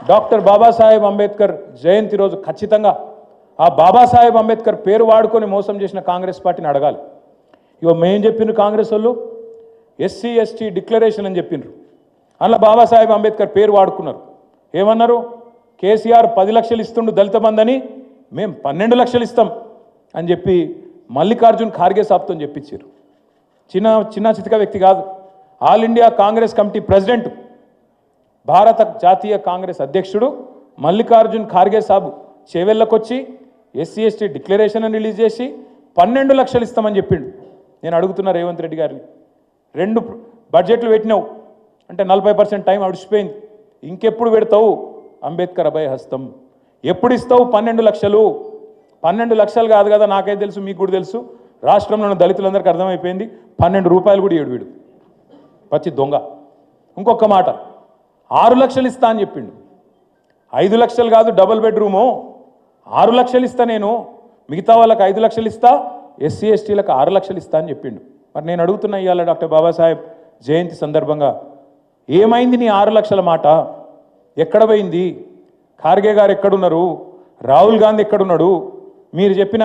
Doctor Babasaheb Ambedkar జయంతి రోజు ఖచ్చితంగా ఆ బాబాసాహెబ్ అంబేద్కర్ పేరు వాడుకొని మోసం చేసిన కాంగ్రెస్ పార్టీని అడగాలి. ఇగో మేం చెప్పిండ్రు కాంగ్రెస్ వాళ్ళు ఎస్సీ ఎస్టీ డిక్లరేషన్ అని చెప్పిండ్రు. అందులో బాబాసాహెబ్ అంబేద్కర్ పేరు వాడుకున్నారు. ఏమన్నారు? కేసీఆర్ 10 లక్షలు ఇస్తుండు దళిత బంధని, మేము 12 లక్షలు ఇస్తాం అని చెప్పి మల్లికార్జున్ ఖార్గే సాబ్తో చెప్పించారు. చిన్న చితక వ్యక్తి కాదు, all India Congress committee president, భారత జాతీయ కాంగ్రెస్ అధ్యక్షుడు మల్లికార్జున్ ఖార్గే సాబు చేవెళ్ళకొచ్చి ఎస్సీ ఎస్టీ డిక్లరేషన్ రిలీజ్ చేసి 12 లక్షలు ఇస్తామని చెప్పిండు. నేను అడుగుతున్నా రేవంత్ రెడ్డి గారిని, 2 బడ్జెట్లు పెట్టినావు అంటే 40% టైం అడిచిపోయింది, ఇంకెప్పుడు పెడతావు అంబేద్కర్ అభయ హస్తం? ఎప్పుడు ఇస్తావు 12 లక్షలు? 12 లక్షలు కాదు కదా, నాకైతే తెలుసు, మీకు కూడా తెలుసు, రాష్ట్రంలో ఉన్న దళితులందరికీ అర్థమైపోయింది, 12 రూపాయలు కూడా ఏడు వీడు పచ్చి దొంగ. ఇంకొక మాట, 6 లక్షలు ఇస్తా అని చెప్పిండు. 5 లక్షలు కాదు, డబుల్ బెడ్రూము 6 లక్షలు ఇస్తా నేను, మిగతా వాళ్ళకి 5 లక్షలు ఇస్తా, ఎస్సీ ఎస్టీలకు 6 లక్షలు ఇస్తా అని చెప్పిండు. మరి నేను అడుగుతున్నా ఇవాళ డాక్టర్ బాబాసాహెబ్ జయంతి సందర్భంగా, ఏమైంది నీ 6 లక్షల మాట? ఎక్కడ పోయింది? ఖార్గే గారు ఎక్కడున్నారు? రాహుల్ గాంధీ ఎక్కడున్నాడు? మీరు చెప్పిన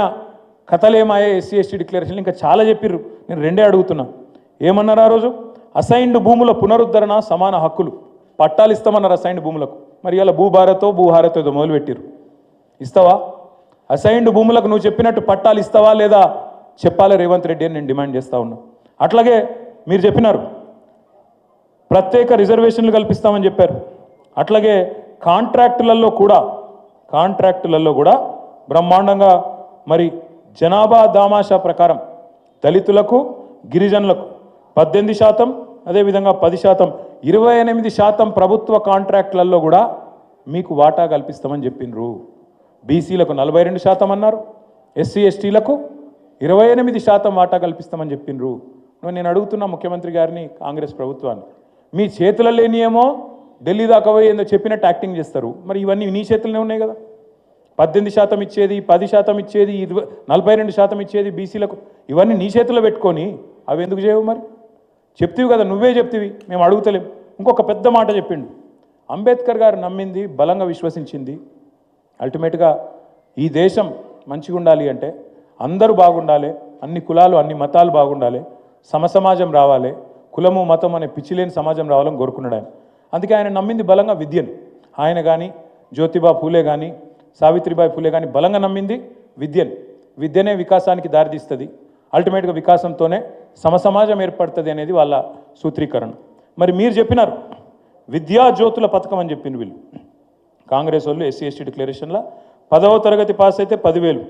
కథలేమాయే ఎస్సీ ఎస్టీ డిక్లరేషన్ ఇంకా చాలా చెప్పిర్రు. నేను 2 అడుగుతున్నా. ఏమన్నారు ఆ రోజు? అసైన్డ్ భూముల పునరుద్ధరణ, సమాన హక్కులు, పట్టాలు ఇస్తామన్నారు అసైన్డ్ భూములకు. మరి ఇలా భూభారతో ఏదో మొదలుపెట్టిర్రు. ఇస్తావా? అసైన్డ్ భూములకు నువ్వు చెప్పినట్టు పట్టాలు ఇస్తావా లేదా చెప్పాలి రేవంత్ రెడ్డి అని నేను డిమాండ్ చేస్తా ఉన్నా. అట్లాగే మీరు చెప్పినారు ప్రత్యేక రిజర్వేషన్లు కల్పిస్తామని చెప్పారు. అట్లాగే కాంట్రాక్టులలో కూడా బ్రహ్మాండంగా మరి జనాభా దామాషా ప్రకారం దళితులకు గిరిజనులకు 18%, అదేవిధంగా 10%, 28% ప్రభుత్వ కాంట్రాక్టులలో కూడా మీకు వాటా కల్పిస్తామని చెప్పినారు. బీసీలకు 42% అన్నారు, ఎస్సీ ఎస్టీలకు 28% వాటా కల్పిస్తామని చెప్పినారు. నేను అడుగుతున్నా ముఖ్యమంత్రి గారిని, కాంగ్రెస్ ప్రభుత్వాన్ని, మీ చేతుల్లో లేనియేమో ఢిల్లీ దాకా పోయి ఏందో చెప్పినట్టు యాక్టింగ్ చేస్తారు. మరి ఇవన్నీ నీ చేతుల్లోనే ఉన్నాయి కదా. 18% ఇచ్చేది, 10% ఇచ్చేది, 42% ఇచ్చేది బీసీలకు, ఇవన్నీ నీ చేతుల్లో పెట్టుకొని అవి ఎందుకు చేయవు? మరి చెప్తివి కదా, నువ్వే చెప్తివి, మేము అడుగుతలేం. ఇంకొక పెద్ద మాట చెప్పిండు, అంబేద్కర్ గారు నమ్మింది, బలంగా విశ్వసించింది, అల్టిమేట్గా ఈ దేశం మంచిగా ఉండాలి అంటే అందరూ బాగుండాలి, అన్ని కులాలు అన్ని మతాలు బాగుండాలి, సమసమాజం రావాలి, కులము మతం అనే పిచ్చిలేని సమాజం రావాలని కోరుకున్నాడు ఆయన. అందుకే ఆయన నమ్మింది బలంగా విద్యను. ఆయన కానీ జ్యోతిబా ఫూలే కానీ సావిత్రిబాయి ఫూలే కానీ బలంగా నమ్మింది విద్యను. విద్యనే వికాసానికి దారితీస్తుంది, అల్టిమేట్గా వికాసంతోనే సమసమాజం ఏర్పడుతుంది అనేది వాళ్ళ సూత్రీకరణ. మరి మీరు చెప్పినారు విద్యా జ్యోతుల పథకం అని చెప్పింది వీళ్ళు కాంగ్రెస్ వాళ్ళు. ఎస్సీ ఎస్టీ డిక్లరేషన్లో 10వ తరగతి పాస్ అయితే 10,000,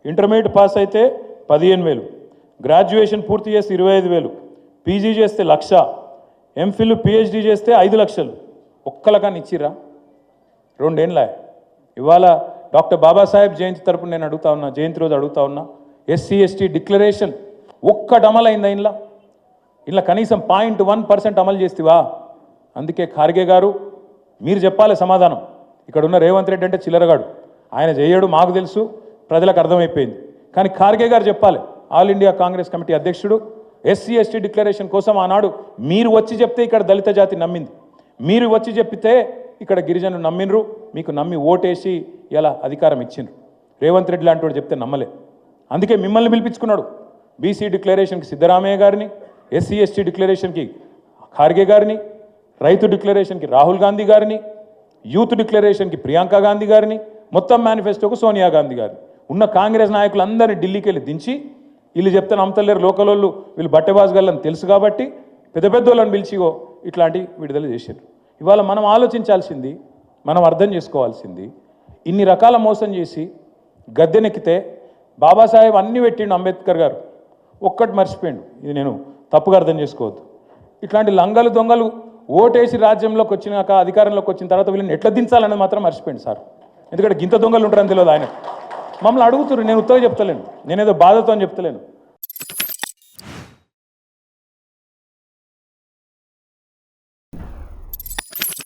ఇంటర్మీడియట్ పాస్ అయితే 15,000, గ్రాడ్యుయేషన్ పూర్తి చేస్తే 25,000, పీజీ చేస్తే 1,00,000, ఎంఫిల్ పిహెచ్డీ చేస్తే 5 లక్షలు. ఒక్కలకాన్ని ఇచ్చిరా? 2 ఏళ్ళ. ఇవాళ డాక్టర్ బాబాసాహెబ్ జయంతి తరపున నేను అడుగుతా ఉన్నా, జయంతి రోజు అడుగుతా ఉన్నా, ఎస్సీ ఎస్టీ డిక్లరేషన్ ఒక్కటి అమలైందా? ఇలా కనీసం 0.1% అమలు చేస్తేవా? అందుకే ఖార్గే గారు మీరు చెప్పాలి సమాధానం. ఇక్కడ ఉన్న రేవంత్ రెడ్డి అంటే చిల్లరగాడు, ఆయన చేయడు, మాకు తెలుసు, ప్రజలకు అర్థమైపోయింది. కానీ ఖార్గే గారు చెప్పాలి, ఆల్ ఇండియా కాంగ్రెస్ కమిటీ అధ్యక్షుడు, ఎస్సీ ఎస్టీ డిక్లరేషన్ కోసం ఆనాడు మీరు వచ్చి చెప్తే ఇక్కడ దళిత జాతి నమ్మింది, మీరు వచ్చి చెప్పితే ఇక్కడ గిరిజనులు నమ్మినరు, మీకు నమ్మి ఓటేసి ఇలా అధికారం ఇచ్చిండ్రు. రేవంత్ రెడ్డి లాంటి వాడు చెప్తే నమ్మలే. అందుకే మిమ్మల్ని పిలిపించుకున్నాడు. బీసీ డిక్లరేషన్కి సిద్ధరామయ్య గారిని, ఎస్సీ ఎస్టీ డిక్లరేషన్కి ఖార్గే గారిని, రైతు డిక్లరేషన్కి రాహుల్ గాంధీ గారిని, యూత్ డిక్లరేషన్కి ప్రియాంక గాంధీ గారిని, మొత్తం మేనిఫెస్టోకు సోనియా గాంధీ గారిని, ఉన్న కాంగ్రెస్ నాయకులందరినీ ఢిల్లీకి వెళ్ళి దించి వీళ్ళు చెప్తే నమ్మతలేరు, లోకల్ వాళ్ళు వీళ్ళు బట్టెబాజుగాళ్ళని తెలుసు కాబట్టి పెద్ద పెద్ద వాళ్ళని పిలిచిగో ఇట్లాంటి విడుదల చేశారు. ఇవాళ మనం ఆలోచించాల్సింది, మనం అర్థం చేసుకోవాల్సింది, ఇన్ని రకాల మోసం చేసి గద్దెనెక్కితే బాబాసాహెబ్ అన్ని పెట్టిండు అంబేద్కర్ గారు, ఒక్కటి మర్చిపోయిండు. ఇది నేను తప్పుగా అర్థం చేసుకోవద్దు. ఇట్లాంటి లంగలు దొంగలు ఓటేసి రాజ్యంలోకి వచ్చినాక, అధికారంలోకి వచ్చిన తర్వాత వీళ్ళని ఎట్లా దించాలనేది మాత్రం మర్చిపోయింది సార్. ఎందుకంటే గింత దొంగలు ఉంటారని తెలియదు ఆయన. మమ్మల్ని అడుగుతున్నారు, నేను ఉత్తగా చెప్తలేను, నేనేదో బాధతో అని చెప్తలేను.